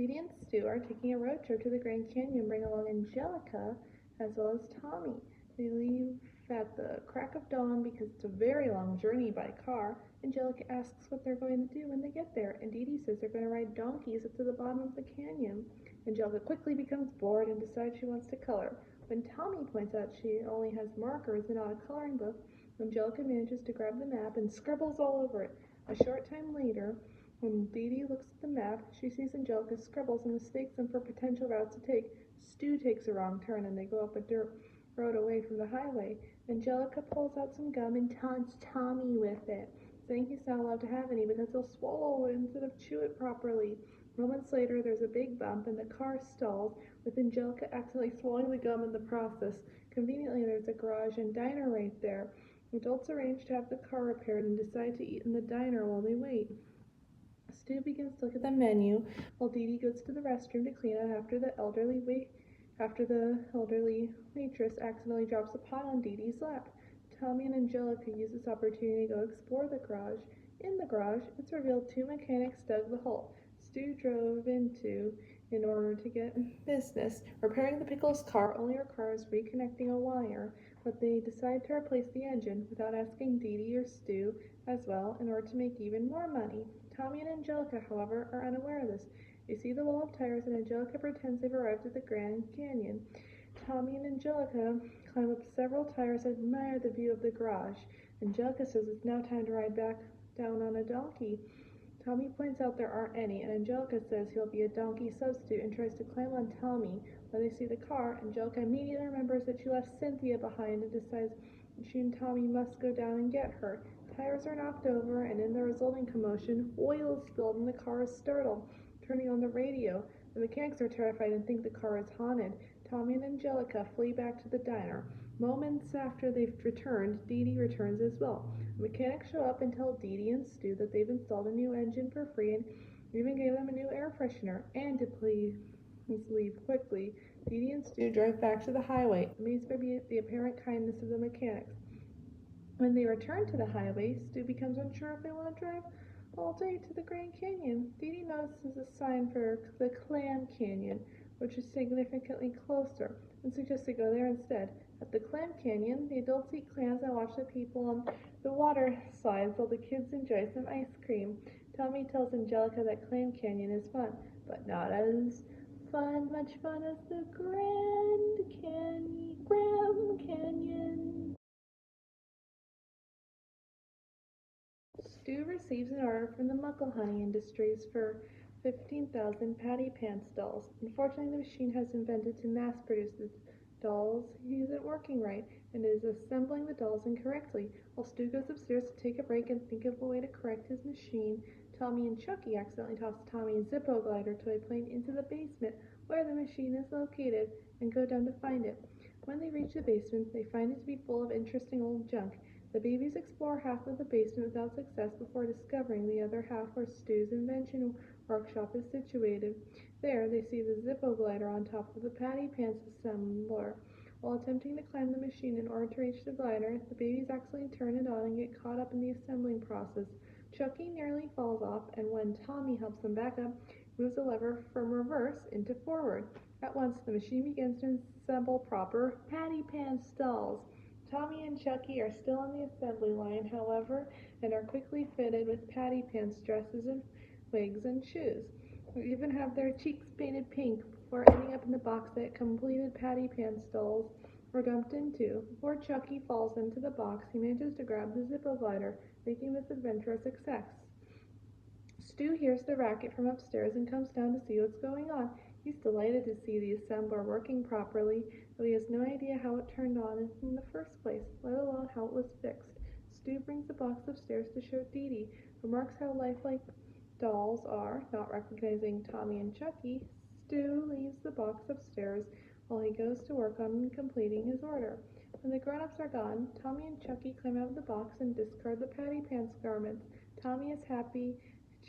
Dee and Stu are taking a road trip to the Grand Canyon, bring along Angelica as well as Tommy. They leave at the crack of dawn because it's a very long journey by car. Angelica asks what they're going to do when they get there, and Dee says they're going to ride donkeys up to the bottom of the canyon. Angelica quickly becomes bored and decides she wants to color. When Tommy points out she only has markers and not a coloring book, Angelica manages to grab the map and scribbles all over it. A short time later, when Dee looks at the map, she sees Angelica's scribbles and mistakes them for potential routes to take. Stu takes a wrong turn and they go up a dirt road away from the highway. Angelica pulls out some gum and taunts Tommy with it, saying he's not allowed to have any because he'll swallow it instead of chew it properly. Moments later, there's a big bump and the car stalls, with Angelica accidentally swallowing the gum in the process. Conveniently, there's a garage and diner right there. Adults arrange to have the car repaired and decide to eat in the diner while they wait. Stu begins to look at the menu while Dee goes to the restroom to clean up after the elderly waitress accidentally drops a pot on Dee lap. Tommy and Angelica use this opportunity to go explore the garage. In the garage, it's revealed two mechanics dug the hole Stu drove into in order to get business. Repairing the Pickles car only requires reconnecting a wire, but they decide to replace the engine without asking Dee or Stu as well in order to make even more money. Tommy and Angelica, however, are unaware of this. They see the wall of tires and Angelica pretends they've arrived at the Grand Canyon. Tommy and Angelica climb up several tires and admire the view of the garage. Angelica says it's now time to ride back down on a donkey. Tommy points out there aren't any, and Angelica says he'll be a donkey substitute and tries to climb on Tommy. When they see the car, Angelica immediately remembers that she left Cynthia behind and decides she and Tommy must go down and get her. Tires are knocked over, and in the resulting commotion, oil is spilled and the car is startled. Turning on the radio, the mechanics are terrified and think the car is haunted. Tommy and Angelica flee back to the diner. Moments after they've returned, Dee returns as well. The mechanics show up and tell Dee and Stu that they've installed a new engine for free and even gave them a new air freshener, and to please leave quickly. Dee and Stu drive back to the highway, amazed by the apparent kindness of the mechanics. When they return to the highway, Stu becomes unsure if they want to drive all day to the Grand Canyon. Dee notices a sign for the Clam Canyon, which is significantly closer, and suggests they go there instead. At the Clam Canyon, the adults eat clams and watch the people on the water slides while the kids enjoy some ice cream. Tommy tells Angelica that Clam Canyon is fun, but not as much fun as the Grand Canyon. Stu receives an order from the Mucklehoney Industries for 15,000 patty pants dolls. Unfortunately, the machine has invented to mass produce the dolls isn't working right and is assembling the dolls incorrectly. While Stu goes upstairs to take a break and think of a way to correct his machine, Tommy and Chuckie accidentally toss Tommy's Zippo glider toy plane into the basement where the machine is located and go down to find it. When they reach the basement, they find it to be full of interesting old junk. The babies explore half of the basement without success before discovering the other half where Stu's invention workshop is situated. There, they see the Zippo glider on top of the patty pants assembler. While attempting to climb the machine in order to reach the glider, the babies accidentally turn it on and get caught up in the assembling process. Chuckie nearly falls off, and when Tommy helps them back up, he moves the lever from reverse into forward. At once, the machine begins to assemble proper patty pants dolls. Tommy and Chuckie are still on the assembly line, however, and are quickly fitted with patty pants dresses and wigs and shoes. They even have their cheeks painted pink before ending up in the box that completed patty pants dolls were dumped into. Before Chuckie falls into the box, he manages to grab the Zippo glider, making this adventure a success. Stu hears the racket from upstairs and comes down to see what's going on. He's delighted to see the assembler working properly, though he has no idea how it turned on in the first place, let alone how it was fixed. Stu brings the box upstairs to show Dee, remarks how lifelike dolls are. Not recognizing Tommy and Chuckie, Stu leaves the box upstairs while he goes to work on completing his order. When the grown-ups are gone, Tommy and Chuckie climb out of the box and discard the patty pants garments. Tommy is happy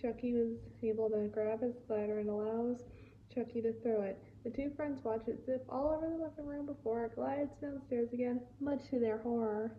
Chuckie was able to grab his glider and allows Chuckie to throw it. The two friends watch it zip all over the living room before it glides downstairs again, much to their horror.